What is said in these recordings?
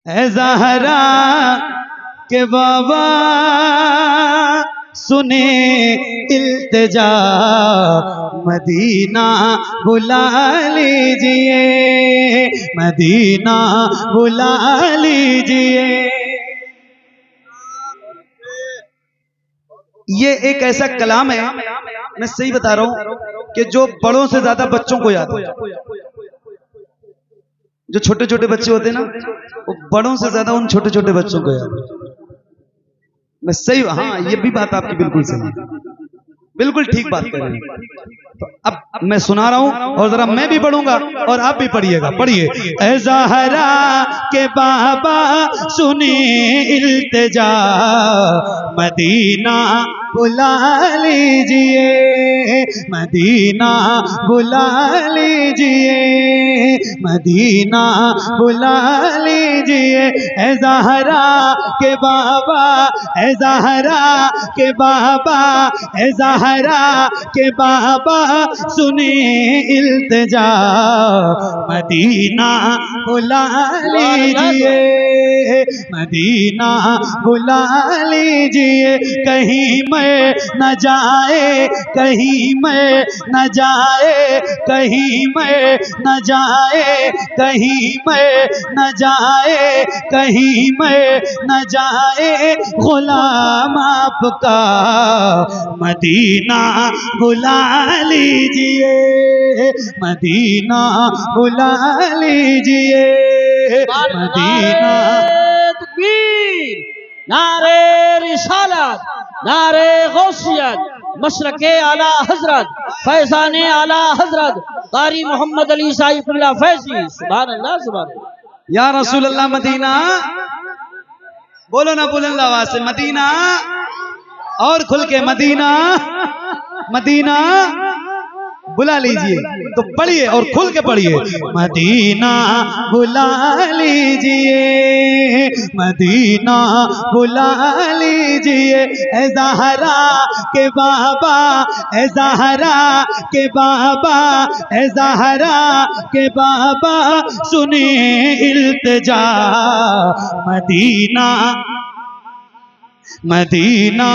है ज़हरा के बाबा सुने इल्तिजा, मदीना बुला लीजिए, मदीना बुला लीजिए। ये एक ऐसा कलाम है, मैं सही बता रहा हूं, कि जो बड़ों से ज्यादा बच्चों को याद है। जो छोटे छोटे बच्चे होते हैं ना, वो बड़ों से ज्यादा उन छोटे छोटे बच्चों को याद है। मैं सही, हाँ ये भी बात आपकी बिल्कुल सही, बिल्कुल ठीक बात कर रहे हैं। तो अब मैं सुना रहा हूं और जरा मैं भी पढ़ूंगा और आप भी पढ़िएगा। पढ़िए। ऐ ज़हरा के बाबा सुने इल्तिजा, मदीना बुला लीजिए, मदीना बुला लीजिए, मदीना बुला लीजिए। ऐ ज़हरा के बाबा, ऐ ज़हरा के बाबा, ऐ ज़हरा के बाबा सुने इल्तिजा, मदीना बुला लीजिए, मदीना बुला लीजिए। कहीं मैं न जाए, कहीं मैं न जाए, कहीं मैं न जाए, कहीं मैं न जाए, कहीं मैं न जाए गुलाम आपका, मदीना बुला लीजिए, मदीना बुला लीजिए, मदीना। नारे रिसालत, नारे गौसियत, मशरके आला हजरत, फैजाने आला हजरत कारी मोहम्मद अली साइफुल्लाह फैजी। सुभान अल्लाह, सुभान अल्लाह। या रसूल अल्लाह मदीना, बोलो ना बुलंद आवाज से, मदीना, और खुल के, मदीना, मदीना बुला लीजिए। तो पढ़िए और खुल के पढ़िए। मदीना बुला लीजिए, मदीना बुला लीजिए। ऐ ज़हरा के बाबा, ऐ ज़हरा के बाबा, ऐ ज़हरा के बाबा सुने इल्तिजा, मदीना, मदीना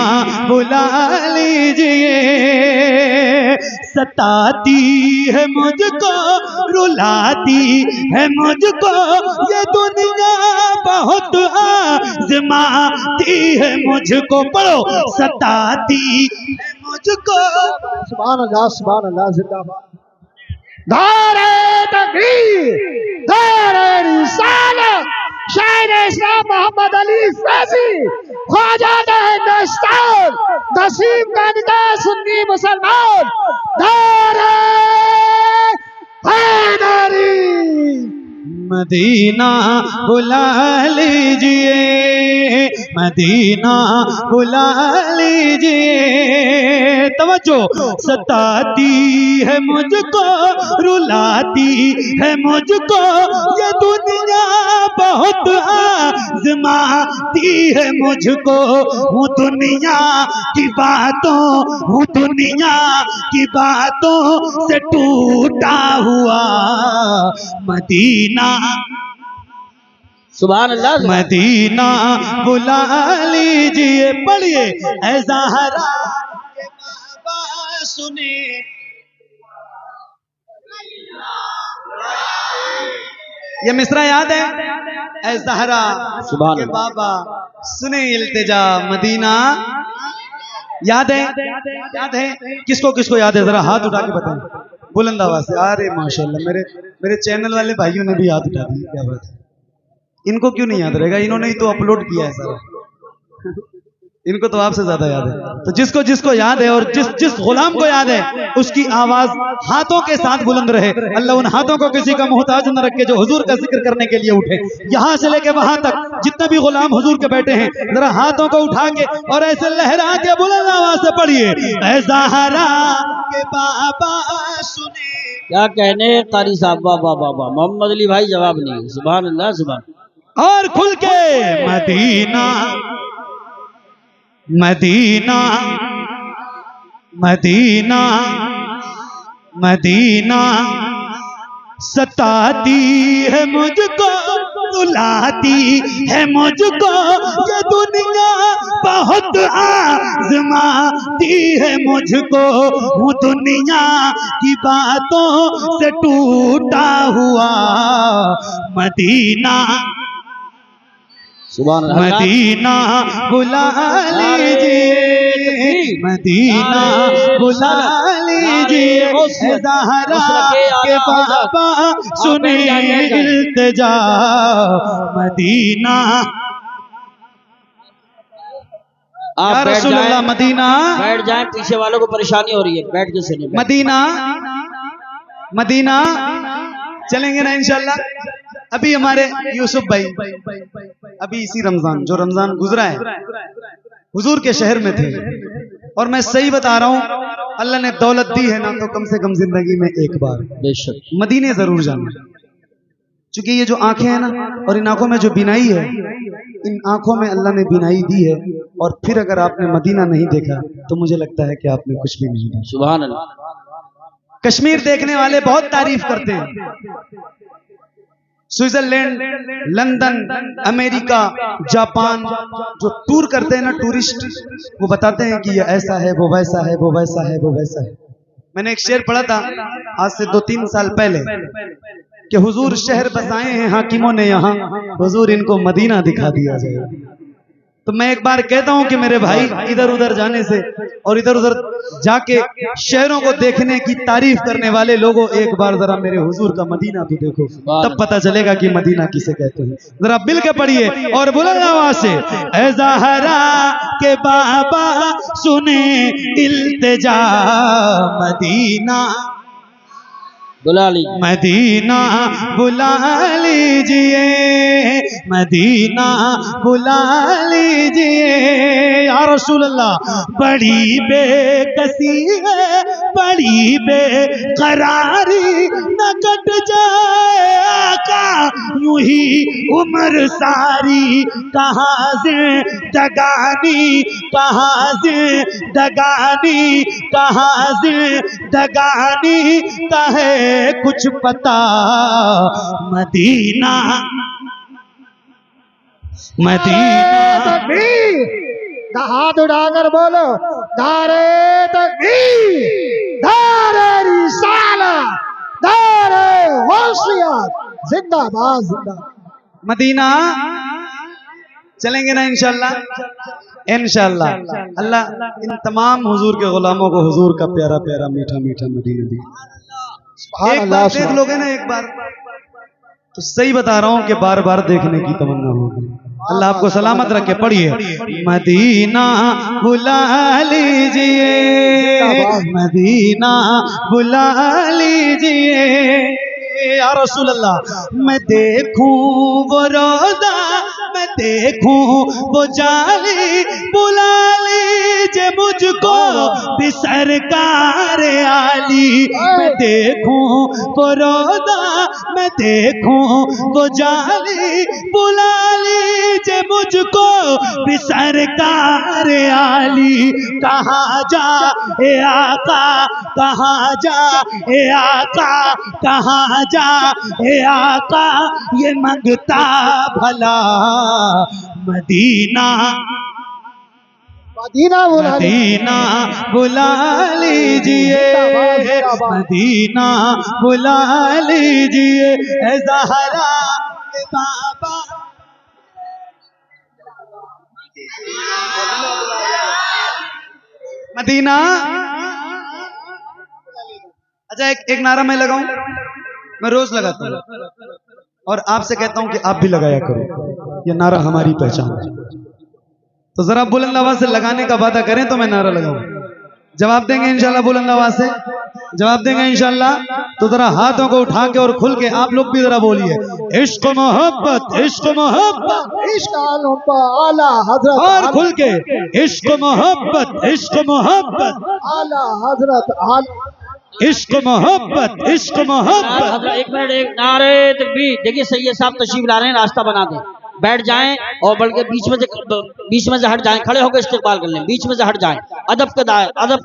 बुला लीजिए। सताती है मुझको, रुलाती है मुझको ये दुनिया, बहुत आज़माती है मुझको। पढ़ो। सताती है मुझको। सुभान अल्लाह, सुभान अल्लाह, जिंदाबाद। नारे तकबीर, नारे रिसालत, शायर इस्लाम मोहम्मद अली फैजी, ख्वाजा नस्तान, नसीब गंगा सुन्नी मुसलमान। नारे हैदरी। मदीना बुला लीजिए, मदीना बुला लीजिए। तवज्जो। सताती है मुझको, रुलाती है मुझको ये दुनिया, बहुत आज़माती है मुझको। हूँ दुनिया की बातों, हूँ दुनिया की बातों से टूटा हुआ, मदीना, सुभान अल्लाह, मदीना बुला लीजिए। पढ़िए। ऐ ज़हरा के बाबा सुने, ये मिसरा याद है? ऐ ज़हरा के बाबा सुने इल्तिजा, मदीना। याद है? याद है? किसको किसको याद है? जरा हाथ उठा के बताएं बुलंद आवाज से। अरे माशाल्लाह, मेरे चैनल वाले भाइयों ने भी हाथ उठा दिए। क्या बात है, इनको क्यों नहीं याद रहेगा? इन्होंने ही तो अपलोड किया है सारा। इनको तो आपसे ज्यादा याद है। तो जिसको जिसको याद है और जिस जिस गुलाम को याद है, उसकी आवाज हाथों के साथ बुलंद रहे। अल्लाह उन हाथों को किसी का मोहताज न रखे जो हुजूर का जिक्र करने के लिए उठे। यहाँ से लेके वहां तक जितने भी गुलाम हुजूर के बैठे हैं, जरा हाथों को उठा के और ऐसे लहरा के बुलंद आवाज से पढ़िए। ऐ ज़हरा के बाबा सुने। क्या कहने कारी साहब, बाबा बाबा मोहम्मद अली भाई जवाब नहीं। सुभान अल्लाह, सुभान। और खुल के। मदीना, मदीना, मदीना, मदीना सताती है मुझको, रुलाती है मुझको ये दुनिया, बहुत आजमाती है मुझको, हूँ दुनिया की बातों से टूटा हुआ मदीना। सुभान अल्लाह। मदीना बुला लीजिए, मदीना बुला लीजिए, ज़हरा के बाबा सुने इल्तिजा मदीना। आप या रसूल अल्लाह मदीना, बैठ जाएं, पीछे वालों को परेशानी हो रही है, बैठ के सुनिए। मदीना मदीना चलेंगे ना इंशाल्लाह। अभी हमारे यूसुफ भाई अभी इसी रमजान, जो रमजान गुजरा है, हुजूर के शहर में थे। और मैं सही बता रहा हूँ, अल्लाह ने दौलत दी है ना, तो कम से कम जिंदगी में एक बार बेशक मदीने जरूर जाना। क्योंकि ये जो आंखें हैं ना, और इन आंखों में जो बिनाई है, इन आंखों में अल्लाह ने बिनाई दी है। और फिर अगर आपने मदीना नहीं देखा तो मुझे लगता है कि आपने कुछ भी नहीं देखा। सुभान अल्लाह। कश्मीर देखने वाले बहुत तारीफ करते हैं, स्विट्जरलैंड, लंदन, अमेरिका, जापान जो टूर करते हैं ना टूरिस्ट, वो बताते हैं कि ये ऐसा है, वो वैसा है, वो वैसा है, वो वैसा है। मैंने एक शेर पढ़ा था आज से 2-3 साल पहले कि हुजूर शहर बसाए हैं हाकिमों ने यहाँ, हुजूर इनको मदीना दिखा दिया जाए। तो मैं एक बार कहता हूं कि मेरे भाई, इधर उधर जाने से और इधर उधर जाके शहरों को देखने की तारीफ करने वाले लोगों, एक बार जरा मेरे हुजूर का मदीना तो देखो, तब पता चलेगा कि मदीना किसे कहते हैं। जरा मिल के पढ़िए और बुलंद आवाज से, ऐ ज़हरा के बाबा सुने इल्तिजा मदीना बुला लीजिए, मदीना बुला लीजिए, मदीना बुला लीजिए या रसूल अल्लाह। बड़ी बेकसी है, बड़ी बेकरारी, न कट जाए आका यूं ही उम्र सारी। कहाँ से दगानी, कहाँ से दगानी, कहाँ से दगानी, कहे कुछ पता मदीना। मदीना हाथ उठाकर बोलो, दारे तकबीर, दारे रिसालत, दारे गौसियत, जिंदाबाद जिंदाबाद। मदीना चलेंगे ना इंशाल्लाह, इंशाल्लाह। अल्लाह इन तमाम हुजूर के गुलामों को हुजूर का प्यारा प्यारा मीठा मीठा मदीना दिया। एक बार देख लोगे ना, एक बार तो सही बता रहा हूं कि बार बार देखने की तमन्ना होगी। अल्लाह आपको सलामत रखे। पढ़िए, मदीना बुला लीजिए, मदीना बुला लीजिए या रसूल अल्लाह। मैं देखूं वो रोज़ा, मैं देखूं वो जाली, बुला लीजिए मुझको भी सरकार आली। मैं देखूं वो रोज़ा, मैं देखूं वो जाली, बुला लीजिए मुझको भी सरकार आली। कहाँ जा ए आका, कहाँ जा ए आका, कहाँ जा ए आका, ये मंगता भला मदीना। मदीना बुला मदीना बुला लीजिए, मदीना बुला लीजिए, ऐ ज़हरा के बाबा। मदीना। अच्छा, एक नारा मैं लगाऊं, मैं रोज लगाता हूं और आपसे कहता हूं कि आप भी लगाया करो। ये नारा हमारी पहचान है। तो जरा बुलंद आवाज से लगाने का वादा करें तो मैं नारा लगाऊं। जवाब देंगे इंशाल्लाह, बुलंद आवाज से जवाब देंगे इंशाल्लाह। तो जरा हाथों को उठा के और खुल के आप लोग भी जरा बोलिए, इश्क मोहब्बत, इश्क मोहब्बत, इश्क आला हजरत, और खुल के, इश्क मोहब्बत, इश्क मोहब्बत, आला हजरत, इश्क मोहब्बत, इश्क मोहब्बत। एक मिनट, एक नारे तकबीर। देखिए सैयद साहब तशरीफ ला रहे हैं, रास्ता बना दें, बैठ जाएं और बल्कि बीच में से हट जाएं, खड़े होकर इस्तेकबाल कर लें, बीच में से हट जाएं, अदब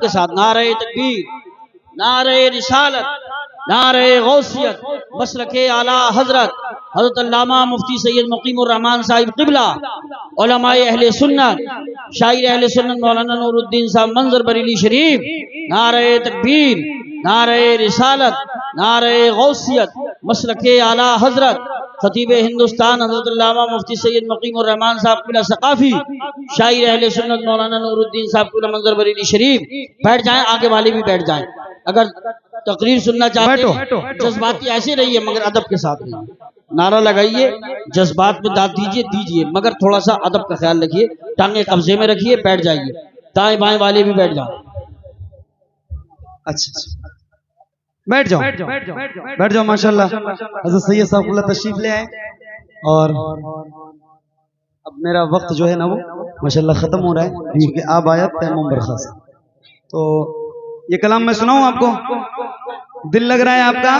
के साथ। नारे तकबीर, नारे रिसालत, नारे गौसियत, मसलके आला हजरत, हज़रत अल्लामा मुफ्ती सैयद मुकीमुर रहमान साहिब क़िबला, उलमाए अहले सुन्नत, शायर अहले सुन्नत मौलाना नूरुद्दीन साहब मंजर बरेली शरीफ, नारे तकबीर, नारे रिसालत, नारे गौसियत, मसलके आला हजरत, खतीब हिंदुस्तान हज़रत अल्लामा मुफ्ती सैयद मुकीमुर रहमान साहब क़िबला सकाफ़ी, शायर अहले सुन्नत मौलाना नूरुद्दीन साहब क़िबला मंजर बरेली शरीफ। बैठ जाएं, आगे वाले भी बैठ जाएं। अगर तकरीर सुनना चाहते हैं जज्बाती ऐसे रहिए मगर अदब के साथ रहिए। नारा लगाइए, जज्बात में दाद दीजिए मगर थोड़ा सा अदब का ख्याल रखिए। टांगे कब्जे में रखिए, बैठ जाइए। दाएं बाएं वाले भी बैठ जाओ। अच्छा, बैठ जाओ, बैठ जाओ। माशाल्लाह हज़रत सैयद साहब तशरीफ ले आए और अब मेरा वक्त जो है ना वो माशाल्लाह खत्म हो रहा है क्योंकि आप आयत तैमूम बरखास्त। तो ये कलाम मैं सुनाऊं आपको? दिल लग रहा है आपका?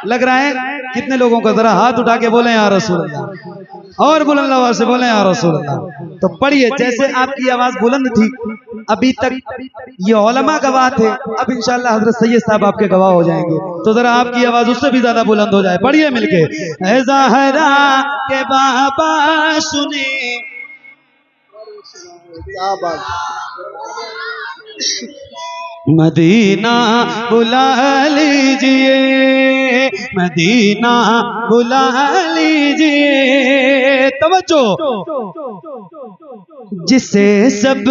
लग रहा है? कितने लोगों का जरा हाथ उठा के बोले या रसूल अल्लाह, और बुलंद आवाज से बोले या रसूल अल्लाह। तो पढ़िए, जैसे आपकी आवाज बुलंद थी अभी तक ये उलमा गवाह थे, अब इंशाअल्लाह हजरत सैयद साहब आपके गवाह हो जाएंगे। तो जरा आपकी आवाज उससे भी ज्यादा बुलंद हो जाए। पढ़िए मिलके, ऐ ज़हरा के बाबा सुने, क्या बात। मदीना बुला लीजिए, मदीना बुला लीजिए। तवज्जो, जिसे सब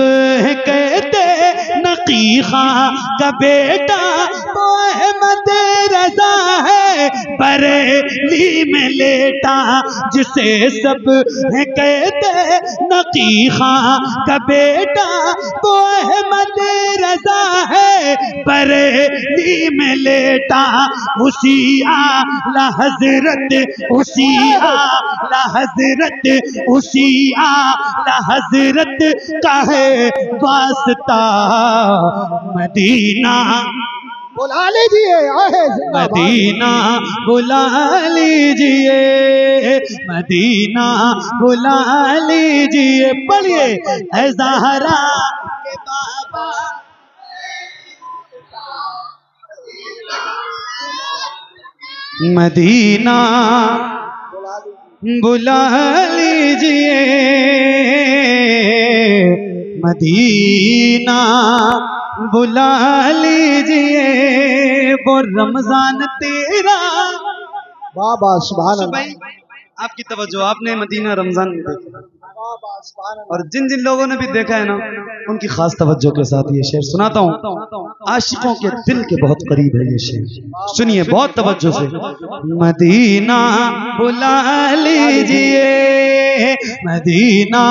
कहते नकीखा का बेटा वो अहमद रजा है बरेली में लेटा। जिसे सब कहते नकीखा का बेटा वो अहमद रजा है बरेली में लेटा। उसी आला हजरत, उसी आला हजरत, उसी आला हजरत का है वास्ता मदीना बुला लीजिए, आहे जिंदाबाद। मदीना बुला लीजिए, मदीना बुला लीजिए। पढ़िए, ऐ ज़हरा के बाबा मदीना बुला लीजिए, मदीना बुला लीजिए। वो रमजान तेरा। वाह वाह, सुभान भाई अल्लाह। आपकी तवज्जो, आपने मदीना रमजान में देखा वाह वाह, सुभान अल्लाह। और जिन जिन लोगों ने भी देखा है ना उनकी खास तवज्जो के साथ ये शेर सुनाता हूँ। आशिकों के दिल के बहुत करीब है ये शेर, सुनिए बहुत तवज्जो से। मदीना बुला लीजिए, मदीना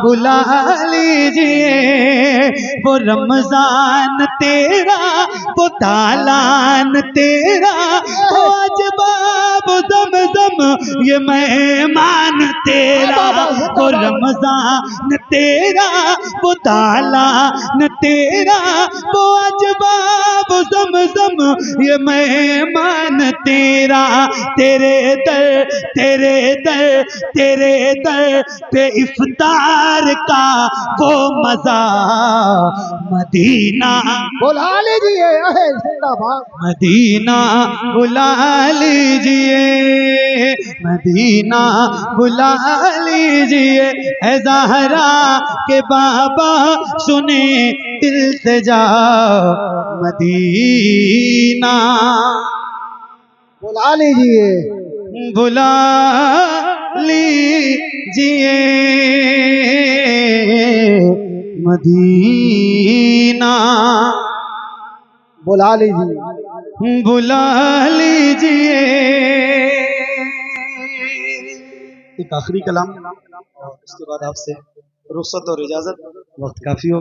बुला लीजिए। वो रमजान तेरा, वो तालान तेरा, वो अजबाब ज़मज़म ये मेहमान तेरा। वो रमजान तेरा, वो तालान तेरा, वो अजबाब ज़मज़म ये मेहमान तेरा। तेरे दर, तेरे दर, तेरे दर पे इफ्तार का वो मजा मदीना बुला लीजिए, आहे जिंदाबाद। मदीना बुला लीजिए, मदीना बुला लीजिए। ऐ ज़हरा के बाबा सुने इल्तिजा मदीना बुला लीजिए, बुला लीजिए, मदीना बुला लीजिए। बुला लीजिए। एक आखिरी कलाम और उसके बाद आपसे रुखसत और इजाजत, वक्त काफी हो